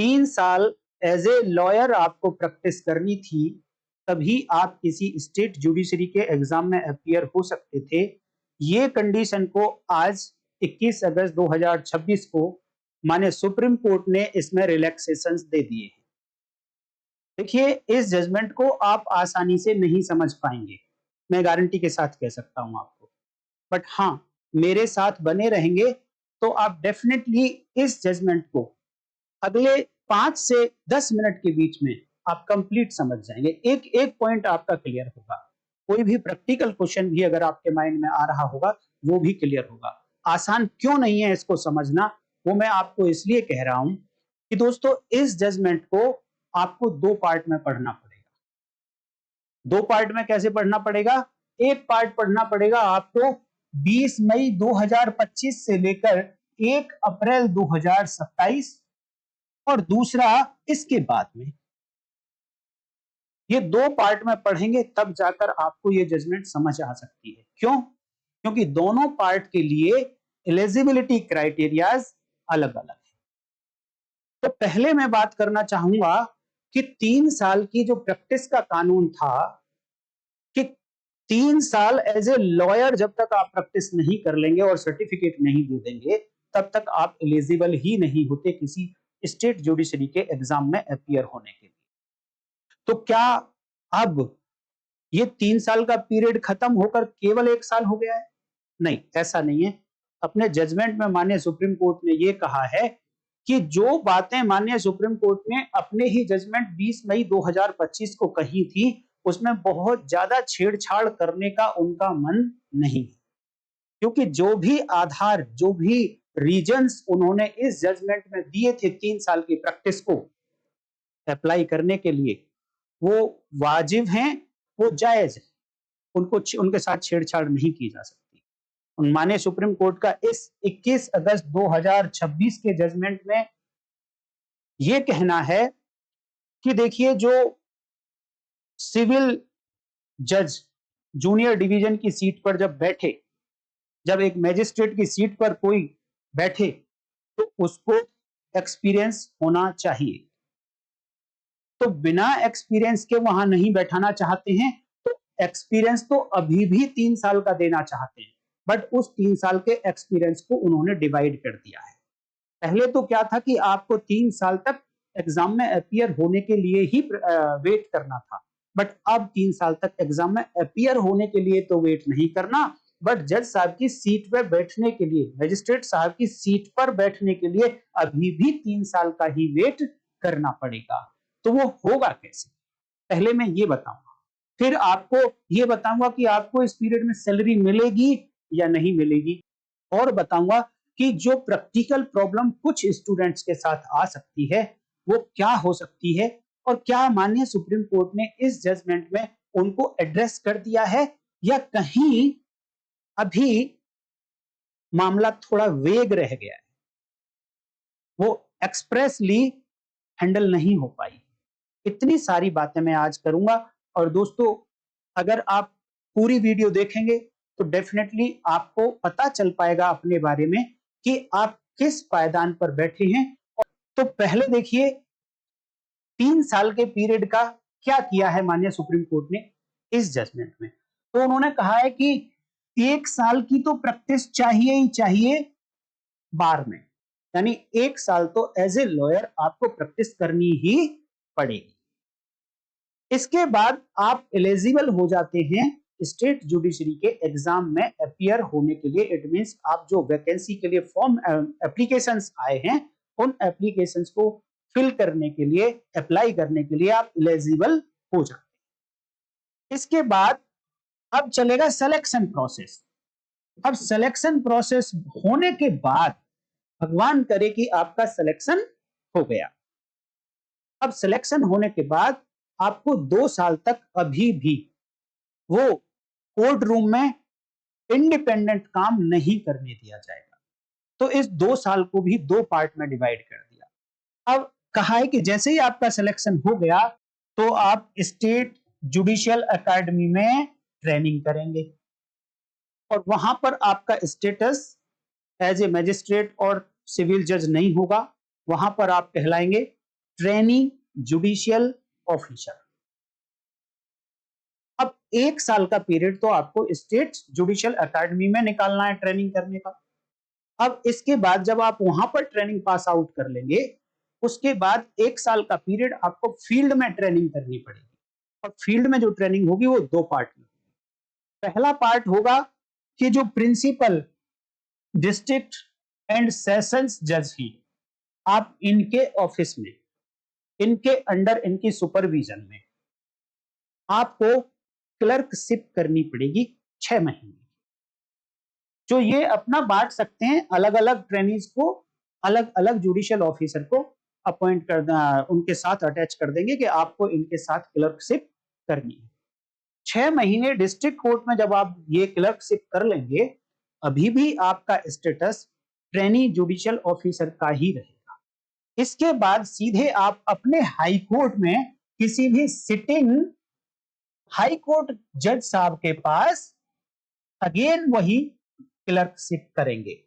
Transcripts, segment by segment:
3 साल as a lawyer आपको practice करनी थी, तभी आप किसी स्टेट जुडिशरी के एग्जाम में अपीयर हो सकते थे। ये कंडीशन को आज 21 अगस्त 2026 को माननीय सुप्रीम कोर्ट ने इसमें रिलैक्सेशंस दे दिए हैं। देखिए, इस जजमेंट को आप आसानी से नहीं समझ पाएंगे, मैं गारंटी के साथ कह सकता हूं आपको। बट हाँ, मेरे साथ बने रहेंगे तो आप डेफिनेटली इस जजमेंट को अगले 5 से 10 मिनट के बीच में आप कंप्लीट समझ जाएंगे। एक एक पॉइंट आपका क्लियर होगा। कोई भी प्रैक्टिकल क्वेश्चन भी अगर आपके माइंड में आ रहा होगा वो भी क्लियर होगा। आसान क्यों नहीं है इसको समझना, वो मैं आपको इसलिए कह रहा हूं कि दोस्तों, इस जजमेंट को आपको 2 पार्ट में पढ़ना पड़ेगा। 2 पार्ट में कैसे पढ़ना पड़ेगा? एक पार्ट पढ़ना पड़ेगा आपको 20 मई 2025 से लेकर 1 अप्रैल 2027 और दूसरा इसके बाद में। ये 2 पार्ट में पढ़ेंगे तब जाकर आपको ये जजमेंट समझ आ सकती है। क्यों? क्योंकि दोनों पार्ट के लिए एलिजिबिलिटी क्राइटेरियाज अलग अलग है। तो पहले मैं बात करना चाहूंगा कि 3 साल की जो प्रैक्टिस का कानून था कि 3 साल एज ए लॉयर जब तक आप प्रैक्टिस नहीं कर लेंगे और सर्टिफिकेट नहीं दे देंगे, तब तक आप एलिजिबल ही नहीं होते किसी स्टेट जुडिशरी के एग्जाम में अपीयर होने के लिए। तो क्या अब ये 3 साल का पीरियड खत्म होकर केवल 1 साल हो गया है? नहीं, ऐसा नहीं है। अपने जजमेंट में माननीय सुप्रीम कोर्ट ने यह कहा है कि जो बातें माननीय सुप्रीम कोर्ट ने अपने ही जजमेंट 20 मई 2025 को कही थी, उसमें बहुत ज्यादा छेड़छाड़ करने का उनका मन नहीं है। क्योंकि जो भी आधार, जो भी रीजंस उन्होंने इस जजमेंट में दिए थे 3 साल की प्रैक्टिस को अप्लाई करने के लिए, वो वाजिब हैं, वो जायज है। उनके साथ छेड़छाड़ नहीं की जा सकती। माननीय सुप्रीम कोर्ट का इस 21 अगस्त 2026 के जजमेंट में यह कहना है कि देखिए, जो सिविल जज जूनियर डिवीजन की सीट पर जब बैठे, जब एक मैजिस्ट्रेट की सीट पर कोई बैठे तो उसको एक्सपीरियंस होना चाहिए। तो बिना एक्सपीरियंस के वहां नहीं बैठाना चाहते हैं, तो एक्सपीरियंस तो अभी भी 3 साल का देना चाहते हैं, बट उस 3 साल के एक्सपीरियंस को उन्होंने डिवाइड कर दिया है। पहले तो क्या था कि आपको 3 साल तक एग्जाम में अपीयर होने के लिए ही वेट करना था, बट अब 3 साल तक एग्जाम में अपीयर होने के लिए तो वेट नहीं करना, बट जज साहब की सीट पर बैठने के लिए, मजिस्ट्रेट साहब की सीट पर बैठने के लिए अभी भी 3 साल का ही वेट करना पड़ेगा। तो वो होगा कैसे, पहले मैं ये बताऊंगा, फिर आपको ये बताऊंगा कि आपको इस पीरियड में सैलरी मिलेगी या नहीं मिलेगी, और बताऊंगा कि जो प्रैक्टिकल प्रॉब्लम कुछ स्टूडेंट्स के साथ आ सकती है वो क्या हो सकती है, और क्या माननीय सुप्रीम कोर्ट ने इस जजमेंट में उनको एड्रेस कर दिया है या कहीं अभी मामला थोड़ा वेग रह गया है, वो एक्सप्रेसली हैंडल नहीं हो पाई। इतनी सारी बातें मैं आज करूंगा। और दोस्तों, अगर आप पूरी वीडियो देखेंगे तो डेफिनेटली आपको पता चल पाएगा अपने बारे में कि आप किस पायदान पर बैठे हैं। तो पहले देखिए, 3 साल के पीरियड का क्या किया है माननीय सुप्रीम कोर्ट ने इस जजमेंट में। तो उन्होंने कहा है कि 1 साल की तो प्रैक्टिस चाहिए ही चाहिए बार में, यानी 1 साल तो एज ए लॉयर आपको प्रैक्टिस करनी ही पड़ेगी। इसके बाद आप एलिजिबल हो जाते हैं स्टेट जुडिशरी के एग्जाम में अपीयर होने के लिए। इट मींस आप जो वैकेंसी के लिए फॉर्म एप्लीकेशंस आए हैं, उन एप्लीकेशंस को फिल करने के लिए, अप्लाई करने के लिए आप एलिजिबल हो जाते हैं। इसके बाद अब चलेगा सिलेक्शन प्रोसेस। अब सिलेक्शन प्रोसेस होने के बाद भगवान करे कि आपका सिलेक्शन हो गया। अब सिलेक्शन होने के बाद आपको 2 साल तक अभी भी वो कोर्ट रूम में इंडिपेंडेंट काम नहीं करने दिया जाएगा। तो इस 2 साल को भी 2 पार्ट में डिवाइड कर दिया। अब कहा है कि जैसे ही आपका सिलेक्शन हो गया तो आप स्टेट जुडिशियल एकेडमी में ट्रेनिंग करेंगे और वहां पर आपका स्टेटस एज ए मैजिस्ट्रेट और सिविल जज नहीं होगा। वहां पर आप कहलाएंगे ट्रेनी जुडिशियल ऑफिसर। अब 1 साल का पीरियड तो आपको स्टेट जुडिशियल अकेडमी में निकालना है ट्रेनिंग करने का। अब इसके बाद जब आप वहां पर ट्रेनिंग पास आउट कर लेंगे, उसके बाद 1 साल का पीरियड आपको फील्ड में ट्रेनिंग करनी पड़ेगी। और फील्ड में जो ट्रेनिंग होगी वो 2 पार्ट में। पहला पार्ट होगा कि जो प्रिंसिपल डिस्ट्रिक्ट एंड सेशंस जज ही, आप इनके ऑफिस में, इनके अंडर, इनकी सुपरविजन में आपको क्लर्कशिप करनी पड़ेगी 6 महीने। जो ये अपना बांट सकते हैं, अलग अलग ट्रेनीज को अलग अलग जुडिशियल ऑफिसर को अपॉइंट कर, उनके साथ अटैच कर देंगे कि आपको इनके साथ क्लर्कशिप करनी है। 6 महीने डिस्ट्रिक्ट कोर्ट में जब आप ये क्लर्कशिप कर लेंगे, अभी भी आपका स्टेटस ट्रेनी जुडिशियल ऑफिसर का ही रहेगा। इसके बाद सीधे आप अपने हाई कोर्ट में किसी भी सिटिंग हाई कोर्ट जज साहब के पास अगेन वही क्लर्कशिप करेंगे।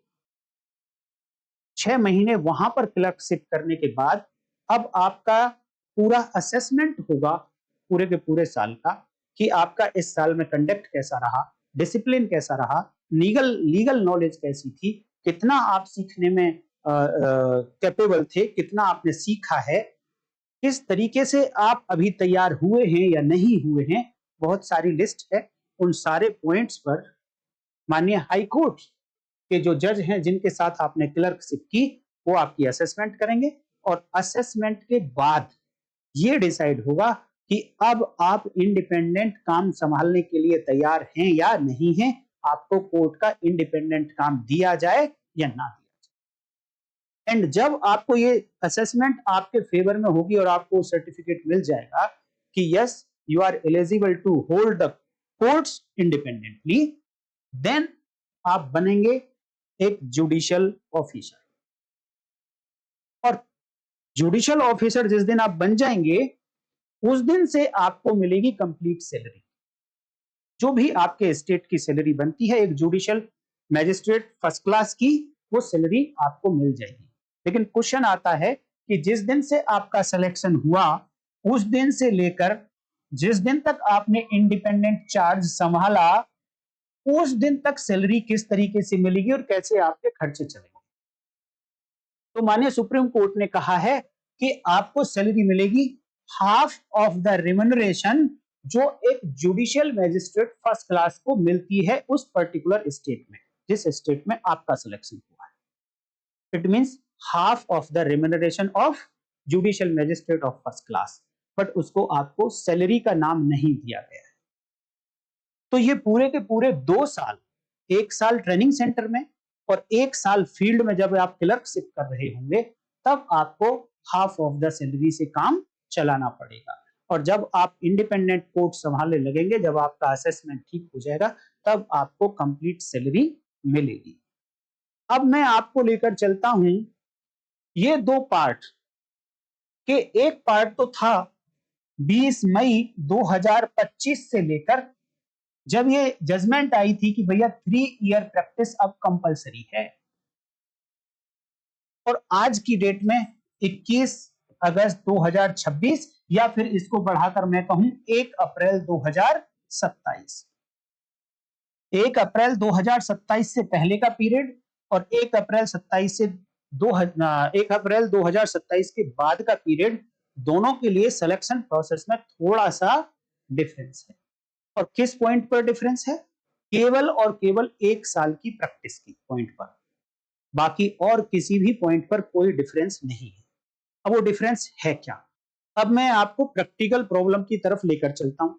6 महीने वहां पर क्लर्कशिप करने के बाद अब आपका पूरा असेसमेंट होगा पूरे के पूरे साल का, कि आपका इस साल में कंडक्ट कैसा रहा, डिसिप्लिन कैसा रहा, लीगल नॉलेज कैसी थी, कितना आप सीखने में कैपेबल थे, कितना आपने सीखा है, किस तरीके से आप अभी तैयार हुए हैं या नहीं हुए हैं। बहुत सारी लिस्ट है। उन सारे पॉइंट्स पर माननीय हाई कोर्ट के जो जज हैं जिनके साथ आपने क्लर्कशिप की, वो आपकी असेसमेंट करेंगे। और असेसमेंट के बाद ये डिसाइड होगा कि अब आप इंडिपेंडेंट काम संभालने के लिए तैयार हैं या नहीं हैं, आपको कोर्ट का इंडिपेंडेंट काम दिया जाए या ना दिया जाए। एंड जब आपको ये असेसमेंट आपके फेवर में होगी और आपको सर्टिफिकेट मिल जाएगा कि yes you are eligible to hold the courts independently, then आप बनेंगे एक जुडिशियल ऑफिसर। और जुडिशियल ऑफिसर जिस दिन आप बन जाएंगे, उस दिन से आपको मिलेगी कंप्लीट सैलरी। जो भी आपके स्टेट की सैलरी बनती है एक जुडिशियल मैजिस्ट्रेट फर्स्ट क्लास की, वो सैलरी आपको मिल जाएगी। लेकिन क्वेश्चन आता है कि जिस दिन से आपका सिलेक्शन हुआ, उस दिन से लेकर जिस दिन तक आपने इंडिपेंडेंट चार्ज संभाला, उस दिन तक सैलरी किस तरीके से मिलेगी और कैसे आपके खर्चे चलेंगे। तो माननीय सुप्रीम कोर्ट ने कहा है कि आपको सैलरी मिलेगी हाफ ऑफ द रिम्यूनरेशन जो एक जुडिशियल मैजिस्ट्रेट फर्स्ट क्लास को मिलती है उस पर्टिकुलर स्टेट में, जिस स्टेट में आपका सिलेक्शन हुआ है। It means half of the remuneration of judicial magistrate of first class, but उसको आपको सैलरी का नाम नहीं दिया गया है। तो ये पूरे के पूरे 2 साल, 1 साल ट्रेनिंग सेंटर में और 1 साल फील्ड में जब आप क्लर्कशिप कर रहे होंगे, तब आपको हाफ ऑफ द सैलरी से काम चलाना पड़ेगा। और जब आप इंडिपेंडेंट कोर्ट संभालने लगेंगे, जब आपका असेसमेंट ठीक हो जाएगा, तब आपको कंप्लीट सैलरी मिलेगी। अब मैं आपको लेकर चलता हूं ये 2 पार्ट के। एक पार्ट तो था 20 मई 2025 से लेकर, जब ये जजमेंट आई थी कि भैया 3 ईयर प्रैक्टिस अब कंपलसरी है। और आज की डेट में 21 अगस्त 2026, या फिर इसको बढ़ाकर मैं कहूं 1 अप्रैल 2027। 1 अप्रैल 2027 से पहले का पीरियड और 1 अप्रैल 27 से 1 अप्रैल 2027 के बाद का पीरियड, दोनों के लिए सिलेक्शन प्रोसेस में थोड़ा सा डिफरेंस है। और किस पॉइंट पर डिफरेंस है? केवल और केवल 1 साल की प्रैक्टिस की पॉइंट पर, बाकी और किसी भी पॉइंट पर कोई डिफरेंस नहीं है। अब वो डिफरेंस है क्या? अब मैं आपको प्रैक्टिकल प्रॉब्लम की तरफ लेकर चलता हूं।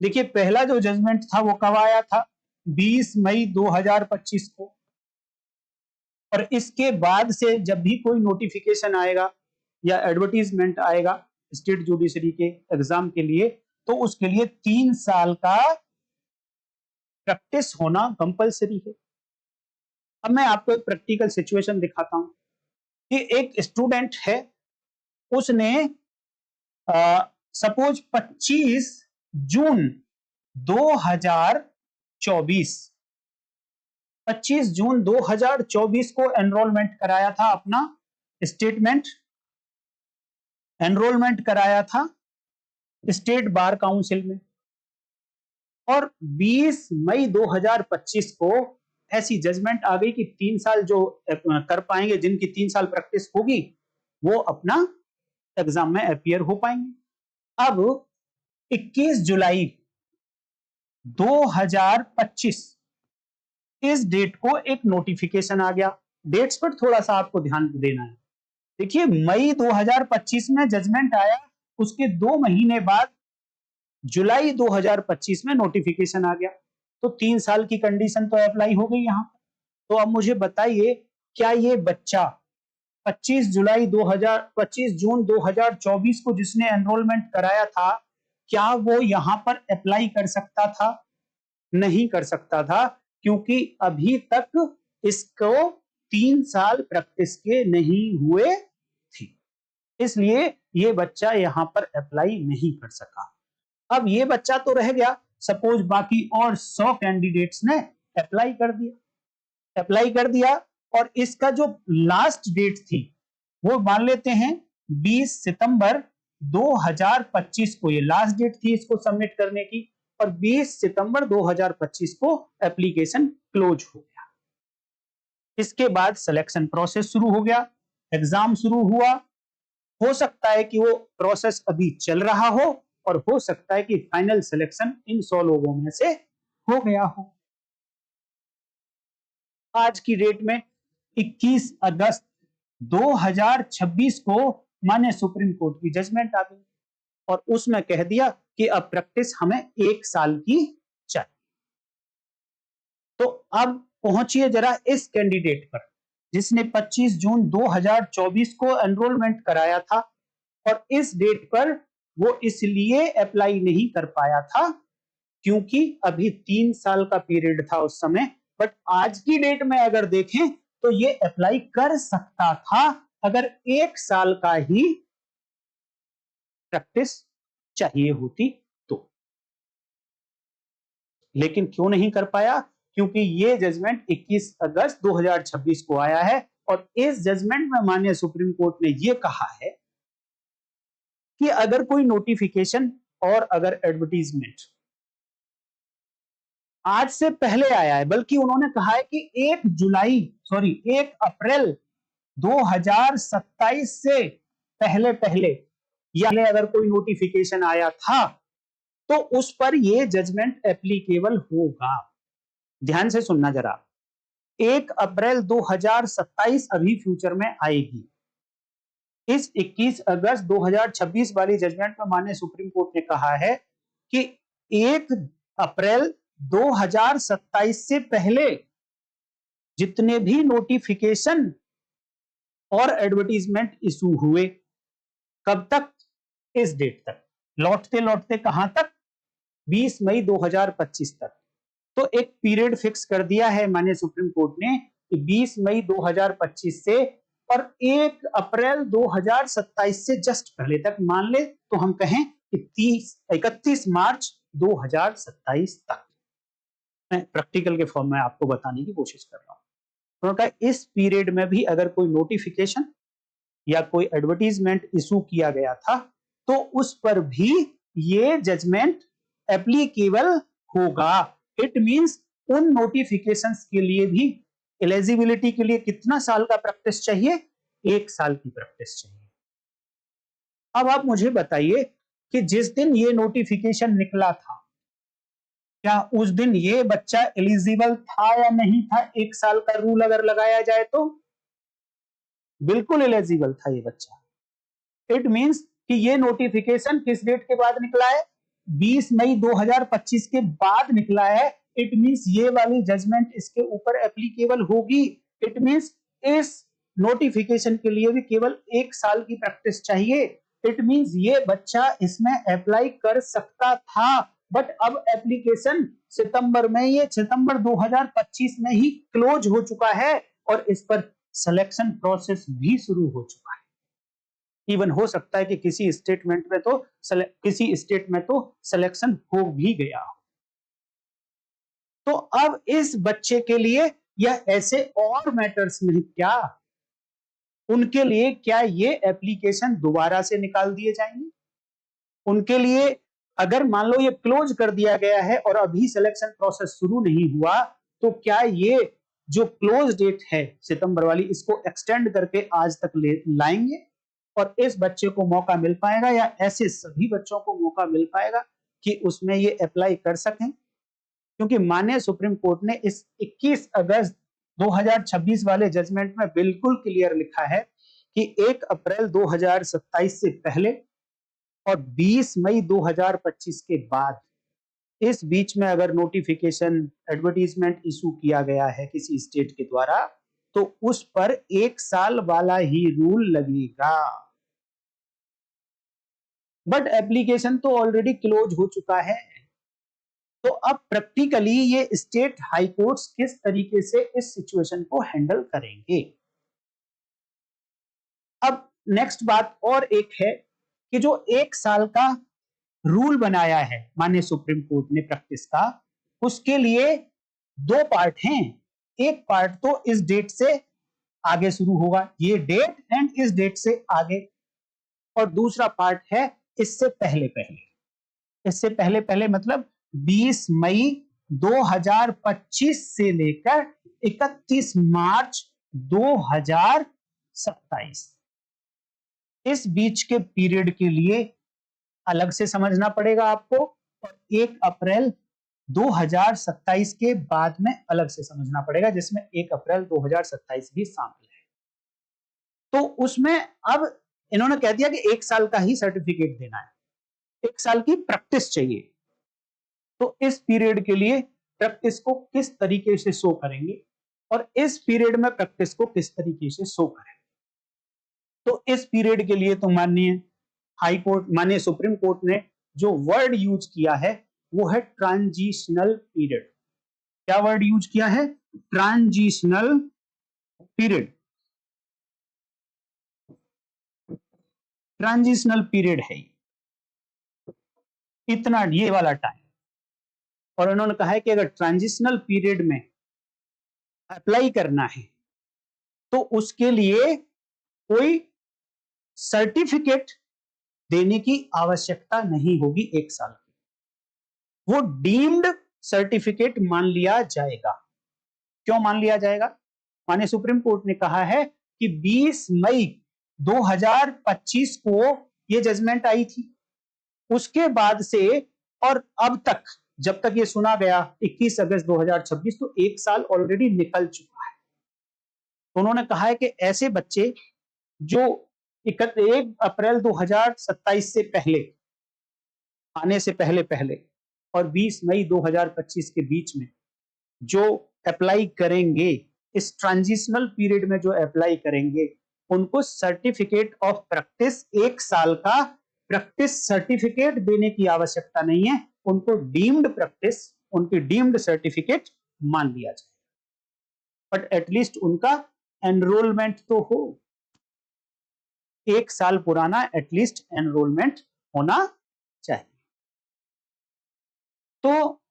देखिए, पहला जो जजमेंट था वो कब आया था? 20 मई 2025 को। और इसके बाद से जब भी कोई नोटिफिकेशन आएगा या एडवर्टीजमेंट आएगा स्टेट जुडिशरी के एग्जाम के लिए, तो उसके लिए 3 साल का प्रैक्टिस होना कंपलसरी है। अब मैं आपको एक प्रैक्टिकल सिचुएशन दिखाता हूं कि एक स्टूडेंट है, उसने सपोज 25 जून 2024 25 जून 2024 को एनरोलमेंट कराया था अपना स्टेटमेंट एनरोलमेंट कराया था स्टेट बार काउंसिल में, और 20 मई 2025 को ऐसी जजमेंट आ गई कि 3 साल जो कर पाएंगे, जिनकी 3 साल प्रैक्टिस होगी, वो अपना एग्जाम में अपीयर हो पाएंगे। अब 21 जुलाई 2025 इस डेट को एक नोटिफिकेशन आ गया। डेट्स पर थोड़ा सा आपको ध्यान देना है। देखिए, मई 2025 में जजमेंट आया, उसके 2 महीने बाद जुलाई 2025 में नोटिफिकेशन आ गया, तो 3 साल की कंडीशन तो अप्लाई हो गई यहां। तो अब मुझे बताइए, क्या ये बच्चा 25 जून 2024 को जिसने एनरोलमेंट कराया था, क्या वो यहां पर अप्लाई कर सकता था? नहीं कर सकता था, क्योंकि अभी तक इसको 3 साल प्रैक्टिस के नहीं हुए थे, इसलिए ये बच्चा यहां पर अप्लाई नहीं कर सका। अब ये बच्चा तो रह गया, सपोज बाकी और 100 कैंडिडेट्स ने अप्लाई कर दिया, और इसका जो लास्ट डेट थी वो मान लेते हैं 20 सितंबर 2025 को ये लास्ट डेट थी इसको सबमिट करने की, और 20 सितंबर 2025 को एप्लीकेशन क्लोज हो गया। इसके बाद सिलेक्शन प्रोसेस शुरू हो गया, एग्जाम शुरू हुआ। हो सकता है कि वो प्रोसेस अभी चल रहा हो, और हो सकता है कि फाइनल सिलेक्शन इन 100 लोगों में से हो गया हो। आज की डेट में 21 अगस्त 2026 को माननीय सुप्रीम कोर्ट की जजमेंट आ गई, और उसमें कह दिया कि अब प्रैक्टिस हमें 1 साल की चाहिए। तो अब पहुंचिए जरा इस कैंडिडेट पर जिसने 25 जून 2024 को एनरोलमेंट कराया था, और इस डेट पर वो इसलिए अप्लाई नहीं कर पाया था क्योंकि अभी 3 साल का पीरियड था उस समय। बट आज की डेट में अगर देखें तो ये अप्लाई कर सकता था अगर 1 साल का ही प्रैक्टिस चाहिए होती तो। लेकिन क्यों नहीं कर पाया? क्योंकि ये जजमेंट 21 अगस्त 2026 को आया है, और इस जजमेंट में माननीय सुप्रीम कोर्ट ने यह कहा है कि अगर कोई नोटिफिकेशन और अगर एडवर्टीजमेंट आज से पहले आया है, बल्कि उन्होंने कहा है कि 1 अप्रैल 2027 से पहले पहले या अगर कोई नोटिफिकेशन आया था तो उस पर यह जजमेंट एप्लीकेबल होगा। ध्यान से सुनना जरा, 1 अप्रैल 2027 अभी फ्यूचर में आएगी। इस 21 अगस्त 2026 वाली जजमेंट में माननीय सुप्रीम कोर्ट ने कहा है कि 1 अप्रैल 2027 से पहले जितने भी नोटिफिकेशन और एडवर्टीजमेंट इशू हुए, कब तक? इस डेट तक, लौटते लौटते कहां तक? 20 मई 2025 तक। तो एक पीरियड फिक्स कर दिया है माननीय सुप्रीम कोर्ट ने कि 20 मई 2025 से और 1 अप्रैल 2027 से जस्ट पहले तक, मान ले तो हम कहें कि 31 मार्च 2027 तक। मैं प्रैक्टिकल के फॉर्म में आपको बताने की कोशिश कर रहा हूं। उन्होंने इस पीरियड में भी अगर कोई नोटिफिकेशन या कोई एडवर्टीजमेंट इशू किया गया था तो उस पर भी ये जजमेंट एप्लीकेबल होगा। इट मींस उन नोटिफिकेशंस के लिए भी एलिजिबिलिटी के लिए कितना साल का प्रैक्टिस चाहिए? 1 साल की प्रैक्टिस चाहिए। अब आप मुझे बताइए कि जिस दिन ये नोटिफिकेशन निकला था, क्या उस दिन ये बच्चा एलिजिबल था या नहीं था? 1 साल का रूल अगर लगाया जाए तो बिल्कुल एलिजिबल था ये बच्चा। इट मींस कि ये नोटिफिकेशन किस डेट के बाद निकला है? 20 मई 2025 के बाद निकला है। इट मींस ये वाली जजमेंट इसके ऊपर एप्लीकेबल होगी। इट मींस इस नोटिफिकेशन के लिए भी केवल 1 साल की प्रैक्टिस चाहिए। इट मींस ये बच्चा इसमें अप्लाई कर सकता था, बट अब एप्लीकेशन सितंबर 2025 में ही क्लोज हो चुका है, और इस पर सिलेक्शन प्रोसेस भी शुरू हो चुका है। इवन हो सकता है कि किसी स्टेट में तो सिलेक्शन हो भी गया हो। तो अब इस बच्चे के लिए यह ऐसे और मैटर्स में क्या उनके लिए क्या ये एप्लीकेशन दोबारा से निकाल दिए जाएंगे? उनके लिए अगर मान लो ये क्लोज कर दिया गया है और अभी सिलेक्शन प्रोसेस शुरू नहीं हुआ, तो क्या ये जो क्लोज डेट है सितंबर वाली, इसको एक्सटेंड करके आज तक लाएंगे और इस बच्चे को मौका मिल पाएगा, या ऐसे सभी बच्चों को मौका मिल पाएगा कि उसमें ये अप्लाई कर सकें? क्योंकि माननीय सुप्रीम कोर्ट ने इस 21 अगस्त 2026 वाले जजमेंट में बिल्कुल क्लियर लिखा है कि 1 अप्रैल 2027 से पहले और 20 मई 2025 के बाद, इस बीच में अगर नोटिफिकेशन एडवर्टीजमेंट इशू किया गया है किसी स्टेट के द्वारा, तो उस पर 1 साल वाला ही रूल लगेगा। बट एप्लीकेशन तो ऑलरेडी क्लोज हो चुका है। तो अब प्रैक्टिकली ये स्टेट हाई कोर्ट्स किस तरीके से इस सिचुएशन को हैंडल करेंगे? अब नेक्स्ट बात और एक है कि जो 1 साल का रूल बनाया है माननीय सुप्रीम कोर्ट ने प्रैक्टिस का, उसके लिए 2 पार्ट हैं। एक पार्ट तो इस डेट से आगे शुरू होगा, ये डेट एंड इस डेट से आगे, और दूसरा पार्ट है इससे पहले पहले। इससे पहले पहले मतलब 20 मई 2025 से लेकर 31 मार्च 2027, इस बीच के पीरियड के लिए अलग से समझना पड़ेगा आपको, और 1 अप्रैल 2027 के बाद में अलग से समझना पड़ेगा, जिसमें 1 अप्रैल 2027 भी शामिल है। तो उसमें अब इन्होंने कह दिया कि 1 साल का ही सर्टिफिकेट देना है, 1 साल की प्रैक्टिस चाहिए। तो इस पीरियड के लिए प्रैक्टिस को किस तरीके से शो करेंगे और इस पीरियड में प्रैक्टिस को किस तरीके से शो करेंगे? तो इस पीरियड के लिए तो माननीय हाई कोर्ट, माननीय सुप्रीम कोर्ट ने जो वर्ड यूज किया है वो है ट्रांजिशनल पीरियड। क्या वर्ड यूज किया है? Transitional period. ट्रांजिशनल पीरियड है इतना, ये वाला टाइम। और उन्होंने कहा है कि अगर ट्रांजिशनल पीरियड में अप्लाई करना है तो उसके लिए कोई सर्टिफिकेट देने की आवश्यकता नहीं होगी 1 साल की, वो डीम्ड सर्टिफिकेट मान लिया जाएगा। क्यों मान लिया जाएगा? माननीय सुप्रीम कोर्ट ने कहा है कि 20 मई 2025 को ये जजमेंट आई थी, उसके बाद से और अब तक, जब तक ये सुना गया 21 अगस्त 2026, तो 1 साल ऑलरेडी निकल चुका है। तो उन्होंने कहा है कि ऐसे बच्चे जो 1 अप्रैल 2027 से पहले आने से पहले पहले और 20 मई 2025 के बीच में जो अप्लाई करेंगे, इस ट्रांजिशनल पीरियड में जो अप्लाई करेंगे, उनको सर्टिफिकेट ऑफ प्रैक्टिस 1 साल का प्रैक्टिस सर्टिफिकेट देने की आवश्यकता नहीं है, उनको डीम्ड प्रैक्टिस, उनकी डीम्ड सर्टिफिकेट मान लिया जाए, बट एटलीस्ट उनका एनरोलमेंट तो हो। 1 साल पुराना एटलीस्ट एनरोलमेंट होना चाहिए। तो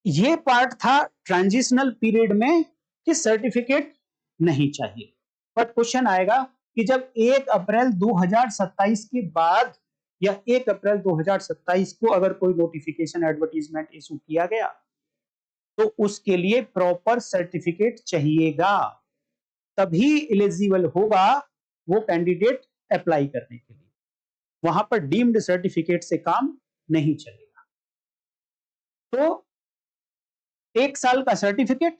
ये पार्ट था ट्रांजिशनल पीरियड में कि सर्टिफिकेट नहीं चाहिए। बट क्वेश्चन आएगा कि जब 1 अप्रैल 2027 के बाद या 1 अप्रैल 2027 को अगर कोई नोटिफिकेशन एडवर्टीजमेंट इशू किया गया, तो उसके लिए प्रॉपर सर्टिफिकेट चाहिएगा, तभी एलिजिबल होगा वो कैंडिडेट अप्लाई करने के लिए। वहां पर डीम्ड सर्टिफिकेट से काम नहीं चलेगा। तो 1 साल का सर्टिफिकेट,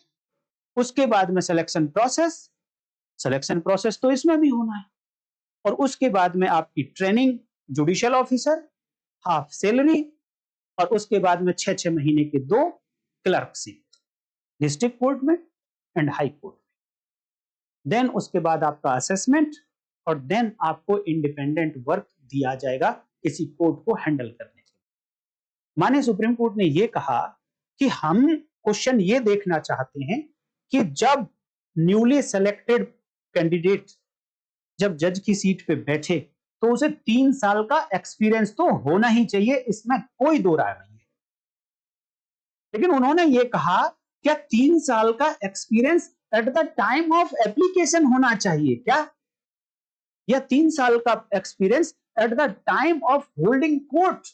उसके बाद में सिलेक्शन प्रोसेस, सिलेक्शन प्रोसेस तो इसमें भी होना है, और उसके बाद में आपकी training judicial officer, half salary, और उसके बाद में 6 महीने के 2 क्लर्कशिप डिस्ट्रिक्ट कोर्ट में एंड हाई कोर्ट में। देन उसके बाद आपका असेसमेंट, और देन आपको इंडिपेंडेंट वर्क दिया जाएगा किसी कोर्ट को हैंडल करने के लिए। माननीय सुप्रीम कोर्ट ने यह कहा कि हम क्वेश्चन ये देखना चाहते हैं कि जब न्यूली सेलेक्टेड कैंडिडेट जब जज की सीट पे बैठे, तो उसे 3 साल का एक्सपीरियंस तो होना ही चाहिए, इसमें कोई दो राय नहीं है। लेकिन उन्होंने ये कहा क्या 3 साल का experience at the time of application होना चाहिए क्या, या 3 साल का experience at the time of holding court.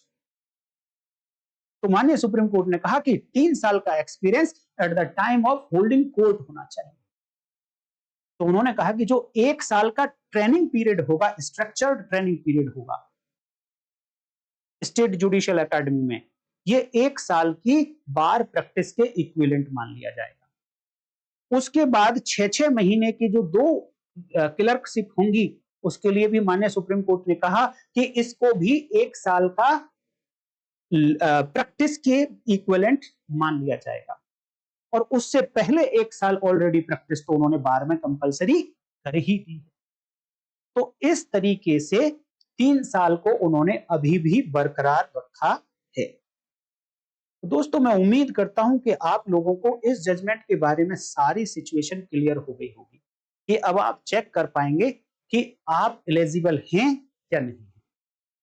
तो माननीय सुप्रीम कोर्ट ने कहा कि 3 साल का experience at the time of holding court होना चाहिए। तो उन्होंने कहा कि जो 1 साल का ट्रेनिंग पीरियड होगा, स्ट्रक्चर्ड ट्रेनिंग पीरियड होगा स्टेट जुडिशियल एकेडमी में, ये 1 साल की बार प्रैक्टिस के इक्विवेलेंट मान लिया जाएगा। उसके बाद 6-6 महीने की जो 2 क्लर्कशिप होंगी, उसके लिए भी माननीय सुप्रीम कोर्ट ने कहा कि इसको भी 1 साल का प्रैक्टिस के इक्विवेलेंट मान लिया जाएगा। और उससे पहले 1 साल ऑलरेडी प्रैक्टिस तो उन्होंने बार में कंपलसरी कर ही दी। तो इस तरीके से 3 साल को उन्होंने अभी भी बरकरार रखा है। तो दोस्तों, मैं उम्मीद करता हूं कि आप लोगों को इस जजमेंट के बारे में सारी सिचुएशन क्लियर हो गई होगी कि अब आप चेक कर पाएंगे कि आप एलिजिबल हैं या नहीं।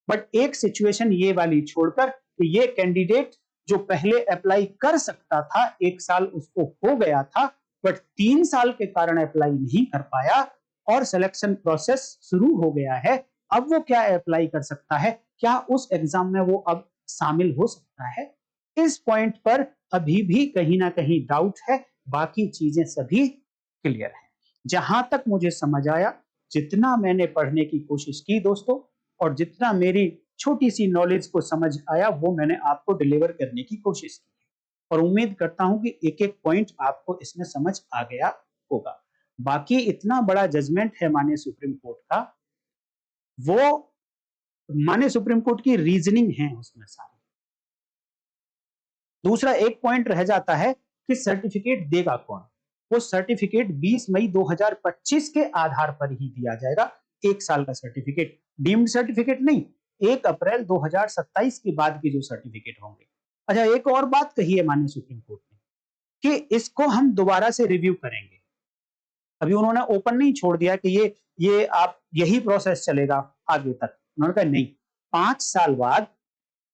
बट एक सिचुएशन ये वाली छोड़कर कि ये कैंडिडेट जो पहले अप्लाई कर सकता था, 1 साल उसको हो गया था, बट 3 साल के कारण अप्लाई नहीं कर पाया और सिलेक्शन प्रोसेस शुरू हो गया है। अब वो क्या अप्लाई कर सकता है, क्या उस एग्जाम में वो अब शामिल हो सकता है? इस पॉइंट पर अभी भी कहीं ना कहीं डाउट है, बाकी चीजें सभी क्लियर है। जहां तक मुझे समझ आया, जितना मैंने पढ़ने की कोशिश की दोस्तों, और जितना मेरी छोटी सी नॉलेज को समझ आया, वो मैंने आपको डिलीवर करने की कोशिश की और उम्मीद करता हूं कि एक एक पॉइंट आपको इसमें समझ आ गया होगा। बाकी इतना बड़ा जजमेंट है माननीय सुप्रीम कोर्ट का, वो माननीय सुप्रीम कोर्ट की रीजनिंग है उसमें सारी। दूसरा एक पॉइंट रह जाता है कि सर्टिफिकेट देगा कौन। वो सर्टिफिकेट 20 मई 2025 के आधार पर ही दिया जाएगा। 1 साल का सर्टिफिकेट, डीम्ड सर्टिफिकेट नहीं, 1 अप्रैल 2027 के बाद के जो सर्टिफिकेट होंगे। अच्छा, एक और बात कही है माननीय सुप्रीम कोर्ट ने कि इसको हम दोबारा से रिव्यू करेंगे। अभी उन्होंने ओपन नहीं छोड़ दिया कि ये आप यही प्रोसेस चलेगा आगे तक। उन्होंने कहा नहीं, 5 साल बाद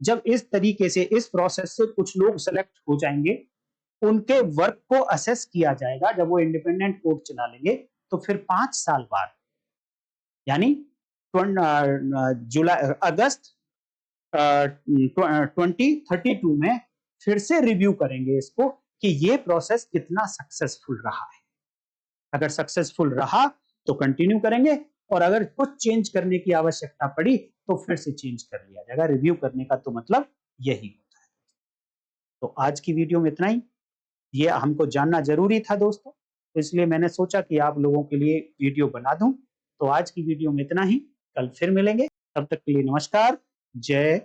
जब इस तरीके से इस प्रोसेस से कुछ लोग सेलेक्ट हो जाएंगे, उनके वर्क को असेस किया जाएगा। जब वो इंडिपेंडेंट कोर्ट चला लेंगे तो फिर 5 साल बाद यानी जुलाई अगस्त 2032 में फिर से रिव्यू करेंगे इसको कि ये प्रोसेस कितना सक्सेसफुल रहा है। अगर सक्सेसफुल रहा तो कंटिन्यू करेंगे, और अगर कुछ चेंज करने की आवश्यकता पड़ी तो फिर से चेंज कर लिया जाएगा। रिव्यू करने का तो मतलब यही होता है। तो आज की वीडियो में इतना ही, ये हमको जानना जरूरी था दोस्तों, तो इसलिए मैंने सोचा कि आप लोगों के लिए वीडियो बना दूं। तो आज की वीडियो में इतना ही, कल फिर मिलेंगे, तब तक के लिए नमस्कार, जय